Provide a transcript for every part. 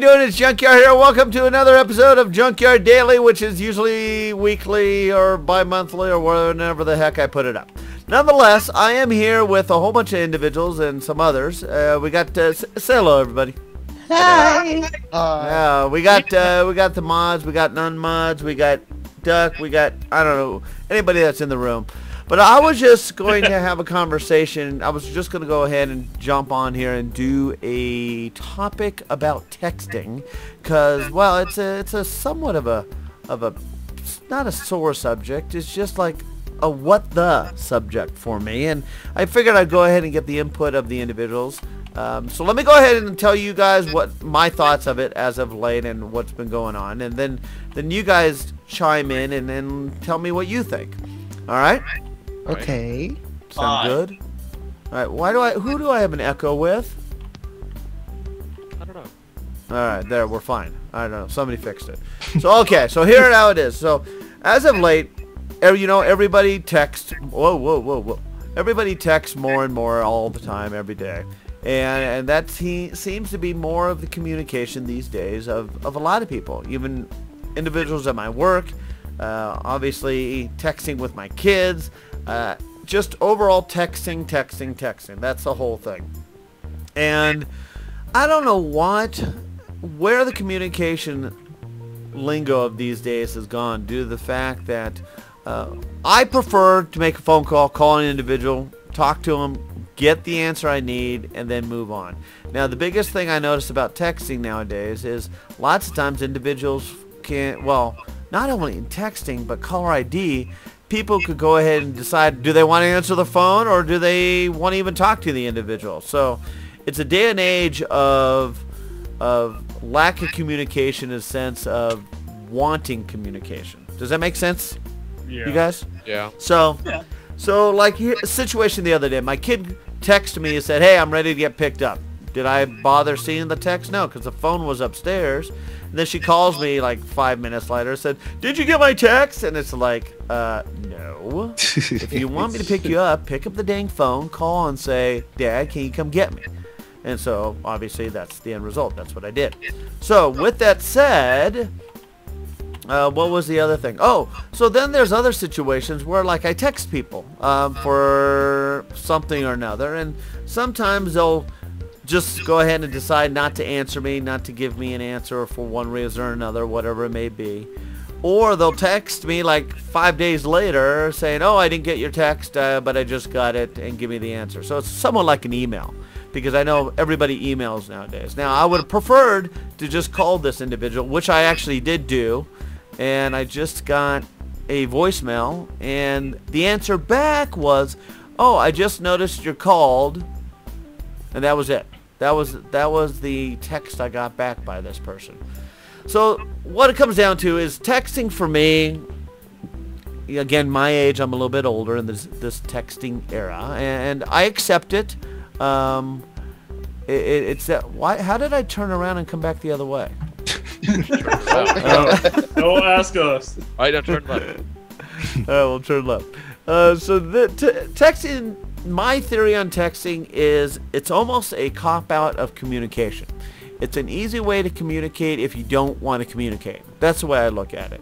doing? It's Junkyard here. Welcome to another episode of Junkyard Daily, which is usually weekly or bi-monthly or whenever the heck I put it up. Nonetheless, I am here with a whole bunch of individuals and some others. We got say hello, everybody. Hi. We got the mods, we got non-mods, we got Duck, we got I don't know anybody that's in the room. But I was just going to have a conversation. I was just going to go ahead and jump on here and do a topic about texting, because well, it's a somewhat of a not a sore subject. It's just like a what the subject for me, and I figured I'd go ahead and get the input of the individuals. So let me go ahead and tell you guys what my thoughts of it as of late and what's been going on, and then you guys chime in and then tell me what you think. All right? Okay. Sound good? All right. Who do I have an echo with? I don't know. All right, there, we're fine. I don't know. Somebody fixed it. So okay, so here how it is. So as of late, everybody texts. Whoa. Everybody texts more and more all the time, every day. And that seems to be more of the communication these days of a lot of people, even individuals at my work, obviously texting with my kids, just overall texting. That's the whole thing. And I don't know where the communication lingo of these days has gone due to the fact that I prefer to make a phone call an individual, talk to them, get the answer I need, and then move on. Now, the biggest thing I notice about texting nowadays is lots of times individuals can't, well, not only in texting, but caller ID, people could go ahead and decide, do they want to answer the phone or do they want to even talk to the individual? So it's a day and age of lack of communication in a sense of wanting communication. Does that make sense? Yeah. You guys? Yeah. So like here, a situation the other day, my kid texted me and said, hey, I'm ready to get picked up. Did I bother seeing the text? No, because the phone was upstairs. And then she calls me like 5 minutes later and said, did you get my text? And it's like, no. If you want me to pick you up, pick up the dang phone, call and say, Dad, can you come get me? And so obviously that's the end result. That's what I did. So with that said, what was the other thing? Oh, so then there's other situations where like I text people for something or another, and sometimes they'll just go ahead and decide not to answer me, not to give me an answer for one reason or another, whatever it may be. Or they'll text me like 5 days later saying, oh, I didn't get your text, but I just got it, and give me the answer. So it's somewhat like an email, because I know everybody emails nowadays. Now, I would have preferred to just call this individual, which I actually did do, and I just got a voicemail, and the answer back was, oh, I just noticed you're called, and that was it. That was the text I got back by this person. So what it comes down to is texting for me, again, my age, I'm a little bit older in this texting era, and I accept it. It's that, why? How did I turn around and come back the other way? Don't ask us. All right, now turn left. We'll turn left. So texting, my theory on texting is it's almost a cop-out of communication. It's an easy way to communicate if you don't want to communicate. That's the way I look at it.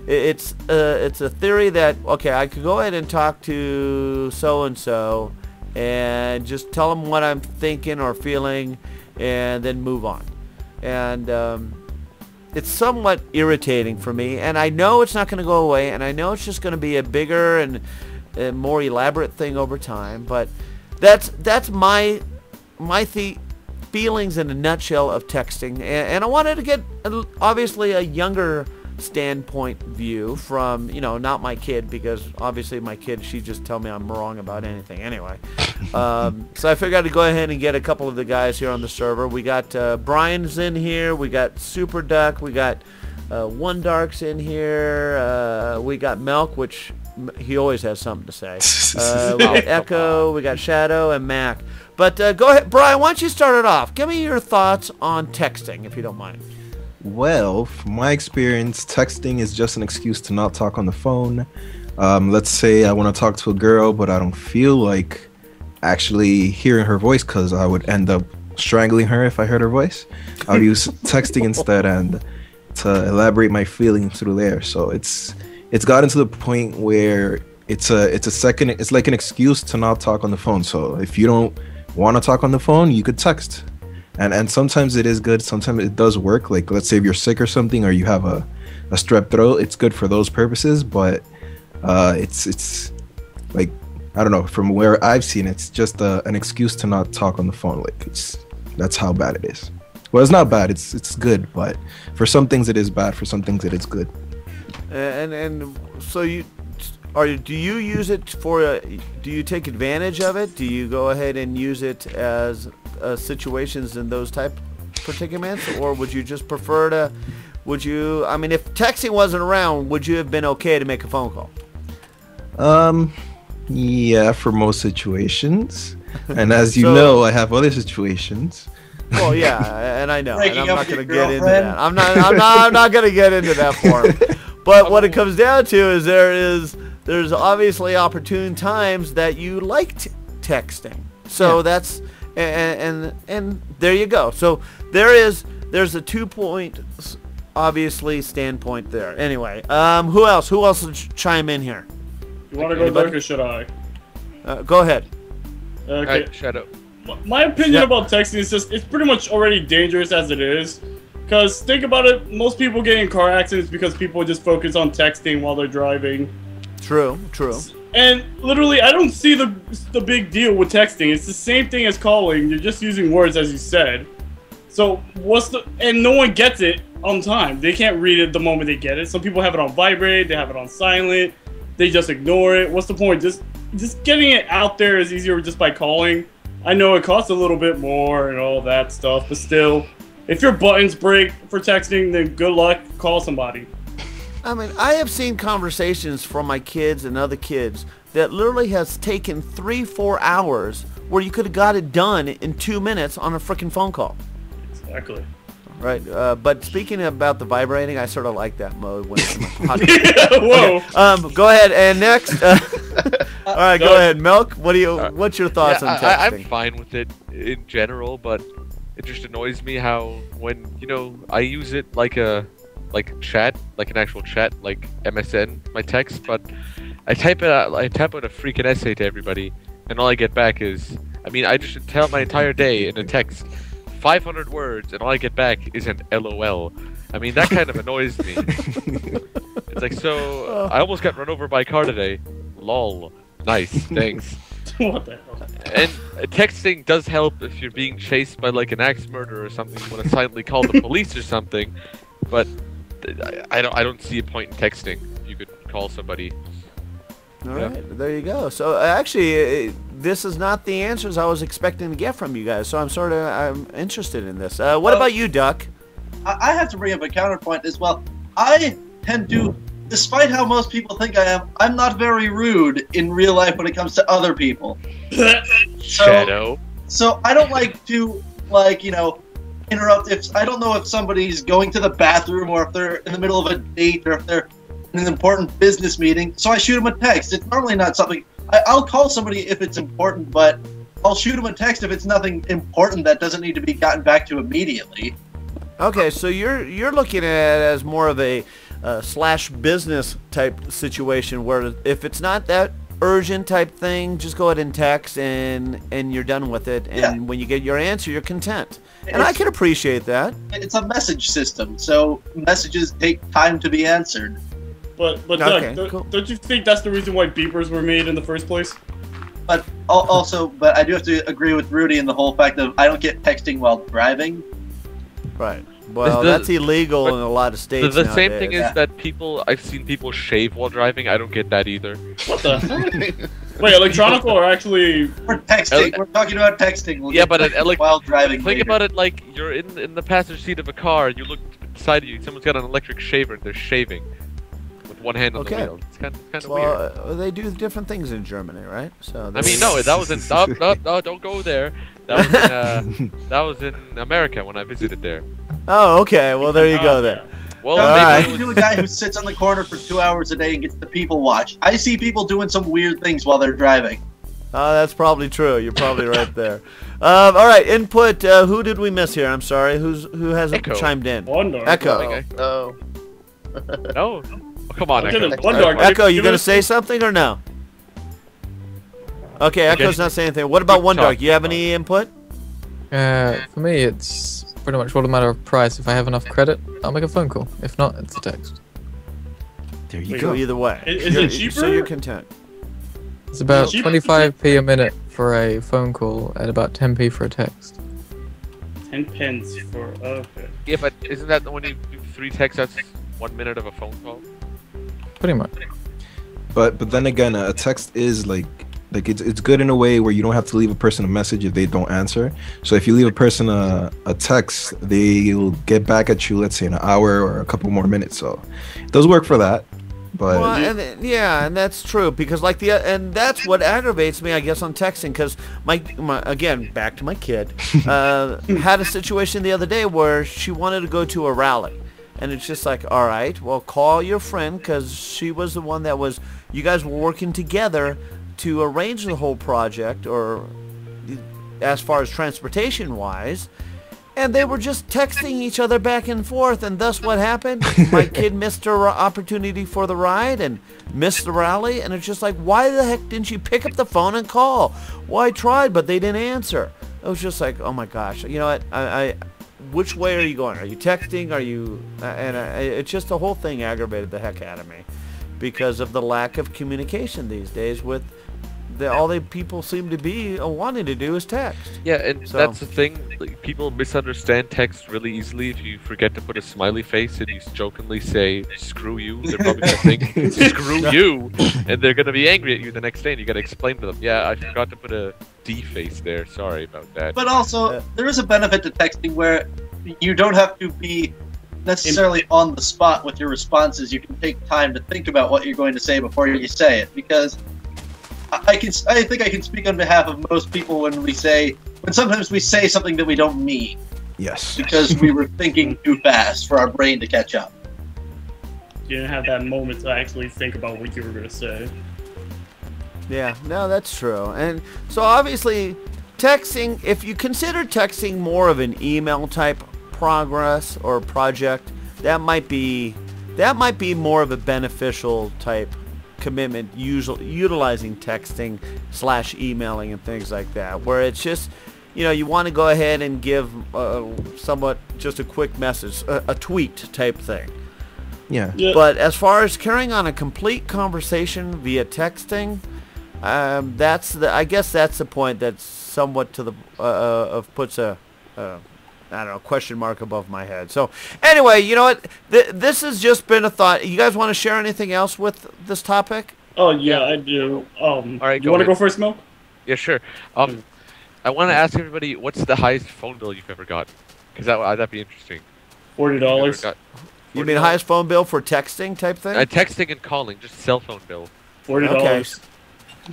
It's a theory that, okay, I could go ahead and talk to so-and-so and just tell them what I'm thinking or feeling and then move on. And it's somewhat irritating for me, and I know it's not going to go away, and I know it's just going to be a bigger and a more elaborate thing over time, but that's my feelings in a nutshell of texting, and I wanted to get obviously a younger standpoint view from, not my kid, because obviously my kid, she just tell me I'm wrong about anything anyway. So I figured I'd go ahead and get a couple of the guys here on the server. We got Brian's in here, we got Super Duck, we got One Dark's in here, we got Melk, which he always has something to say. We got Echo, we got Shadow, and Mac. But go ahead, Brian, why don't you start it off? Give me your thoughts on texting, if you don't mind. Well, from my experience, texting is just an excuse to not talk on the phone. Let's say I want to talk to a girl, but I don't feel like actually hearing her voice because I would end up strangling her if I heard her voice. I'll use texting instead and to elaborate my feelings through there. So it's gotten to the point where it's like an excuse to not talk on the phone. So if you don't want to talk on the phone, you could text. And sometimes it is good, sometimes it does work. Like, let's say if you're sick or something, or you have a strep throat, it's good for those purposes. But it's like, I don't know, from where I've seen it, it's just an excuse to not talk on the phone. Like, that's how bad it is. Well, it's not bad, it's good, but for some things it is bad, for some things it is good. And so do you use it for do you take advantage of it? Do you go ahead and use it as situations in those type predicaments, or would you just prefer to? I mean, if texting wasn't around, would you have been okay to make a phone call? Yeah, for most situations. And as you know, I have other situations. Well, yeah, and I know, and I'm not going to get into girlfriend. that. I'm not going to get into that for him. But what it comes down to is there's obviously opportune times that you liked texting. So that's and there you go. So there's a 2-point obviously standpoint there. Anyway, who else will chime in here? You want to go, Doug, or should I? Go ahead. Okay. Right, shut up. My opinion about texting is just, it's pretty much already dangerous as it is. Because think about it, most people get in car accidents because people just focus on texting while they're driving. True. And literally, I don't see the big deal with texting. It's the same thing as calling. You're just using words, as you said. So and no one gets it on time. They can't read it the moment they get it. Some people have it on vibrate, they have it on silent, they just ignore it. What's the point? Just getting it out there is easier just by calling. I know it costs a little bit more and all that stuff, but still, if your buttons break for texting, then good luck, call somebody. I mean, I have seen conversations from my kids and other kids that literally has taken 3-4 hours where you could have got it done in 2 minutes on a freaking phone call. Exactly. Right, but speaking about the vibrating, I sort of like that mode when it's in my pocket. Whoa. Okay, go ahead, and next. All right, go ahead, Milk. What's your thoughts on texting? I'm fine with it in general, but it just annoys me how when I use it like chat, like an actual chat, like MSN, my text, but I type out a freaking essay to everybody, and all I get back is, I just tell my entire day in a text. 500 words, and all I get back is an LOL. That kind of annoys me. It's like, so I almost got run over by a car today. Lol. Nice, thanks. What the hell? And texting does help if you're being chased by like an axe murderer or something. You want to silently call the police or something. But I don't see a point in texting. You could call somebody. All right, there you go. So actually, this is not the answers I was expecting to get from you guys. So I'm interested in this. What about you, Duck? I have to bring up a counterpoint as well. I tend to, despite how most people think I am, I'm not very rude in real life when it comes to other people. Shadow. So I don't like to, interrupt if I don't know if somebody's going to the bathroom or if they're in the middle of a date or if they're in an important business meeting. So I shoot them a text. It's normally not something I'll call somebody if it's important, but I'll shoot them a text if it's nothing important that doesn't need to be gotten back to immediately. Okay, so you're looking at it as more of a slash business type situation where if it's not that urgent type thing, just go ahead and text and you're done with it. And when you get your answer, you're content. And I can appreciate that. It's a message system, so messages take time to be answered. But Okay, Doug, cool. don't you think that's the reason why beepers were made in the first place? But but I do have to agree with Rudy in the whole fact of I don't get texting while driving. Right. Well, that's illegal in a lot of states The nowadays. same thing is that I've seen people shave while driving. I don't get that either. What the heck? Wait, electronic or actually? We're texting. We're talking about texting. We'll Yeah, get but while driving. Think later. about it like you're in the passenger seat of a car. You look beside you. Someone's got an electric shaver and they're shaving with one hand on the wheel. It's kind of weird. Well, they do different things in Germany, right? So No, that was in no, don't go there. That was in America when I visited there. Oh, okay. Well, there you go then. Well, All maybe right. You're the guy who sits on the corner for 2 hours a day and gets the people watch. I see people doing some weird things while they're driving. Oh, that's probably true. You're probably right there. All right, input. Who did we miss here? I'm sorry. Who hasn't Echo. chimed in? Wonder. Echo. Oh. No. Oh, come on, Echo. Wonder. Echo, you gonna say something or no? Okay, Echo's not saying anything. What about One Dark? You have any input? For me, it's pretty much all a matter of price. If I have enough credit, I'll make a phone call. If not, it's a text. There you Wait, go. So either way, Is it cheaper? So you're content. It's about cheaper? 25p a minute for a phone call and about 10p for a text. 10 pence for okay. Yeah, but isn't that when you do 3 texts, that's 1 minute of a phone call? Pretty much. But then again, a text is like it's good in a way where you don't have to leave a person a message if they don't answer. So if you leave a person a text, they'll get back at you, let's say in an hour or a couple more minutes. So it does work for that. But Well, and that's true because and that's what aggravates me, I guess, on texting because my again back to my kid had a situation the other day where she wanted to go to a rally, and it's just like, all right, well, call your friend because she was the one that was you guys were working together to arrange the whole project, or as far as transportation wise. And they were just texting each other back and forth, and thus what happened? My kid missed her opportunity for the ride and missed the rally, and it's just like, why the heck didn't you pick up the phone and call? Well, I tried, but they didn't answer. It was just like, oh my gosh, you know what? Which way are you going? Are you texting? Are you? It's just the whole thing aggravated the heck out of me because of the lack of communication these days with. All the people seem to be wanting to do is text. Yeah, and So- that's the thing. Like, people misunderstand text really easily. If you forget to put a smiley face and you jokingly say "screw you," they're probably gonna think "screw you," and they're gonna be angry at you the next day. And you gotta explain to them, "Yeah, I forgot to put a D face there. Sorry about that." But also, there is a benefit to texting where you don't have to be necessarily on the spot with your responses. You can take time to think about what you're going to say before you say it, because I think I can speak on behalf of most people when sometimes we say something that we don't mean yes, because we were thinking too fast for our brain to catch up. You didn't have that moment to actually think about what you were gonna say. Yeah, no, that's true. And so obviously, texting, if you consider texting more of an email type progress or project, that might be more of a beneficial type commitment, utilizing texting / emailing and things like that, where it's just, you want to go ahead and give somewhat just a quick message, a tweet type thing. yeah. But as far as carrying on a complete conversation via texting, I guess that's the point that's somewhat to the puts a I don't know, question mark above my head. So anyway, you know what? This has just been a thought. You guys want to share anything else with this topic? Oh yeah, I do. All right, you want to go go first, Milk? Yeah, sure. I want to ask everybody, what's the highest phone bill you've ever got? Because that'd be interesting. $40. You mean highest phone bill for texting type thing? Texting and calling, just cell phone bill. $40. Okay.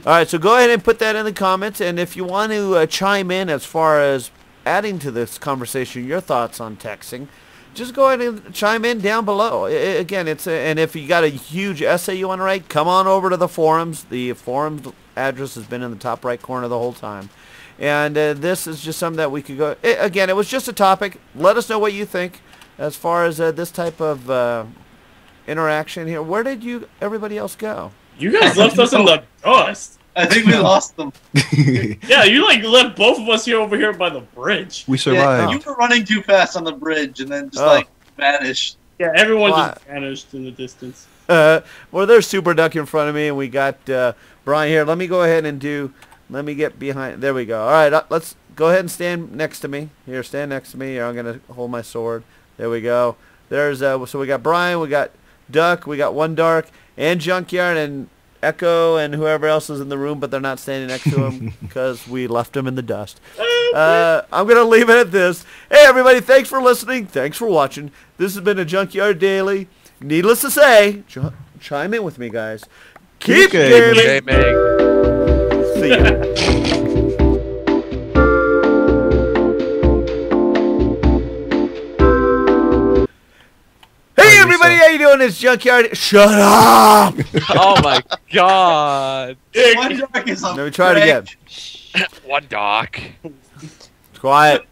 All right, so go ahead and put that in the comments, and if you want to chime in as far as adding to this conversation your thoughts on texting, just go ahead and chime in down below. Again, and if you got a huge essay you want to write, come on over to the forums. The forums address has been in the top right corner the whole time. And this is just something that we could go. Again, it was just a topic. Let us know what you think as far as this type of interaction here. Where did everybody else go? You guys left us in the dust. I think we lost them. Yeah, you left both of us over here by the bridge. We Yeah, survived. you were running too fast on the bridge and then just vanished. Yeah, everyone Wow. just vanished in the distance. Well, there's Super Duck in front of me, and we got Brian here. Let me go ahead and let me get behind. There we go. All right, let's go ahead and stand next to me. Here, stand next to me. Here, I'm going to hold my sword. There we go. There's so we got Brian, we got Duck, we got One Dark, and Junkyard, and Echo, and whoever else is in the room, but they're not standing next to him because we left him in the dust. I'm going to leave it at this. Hey, everybody, thanks for listening. Thanks for watching. This has been a Junkyard Daily. Needless to say, chime in with me, guys. Keep gaming. Hey, Meg. See ya. Hey, everybody, how you doing? It's Junkyard. Shut up! Oh my god. One Dark is a Let me try it again. One doc. Quiet.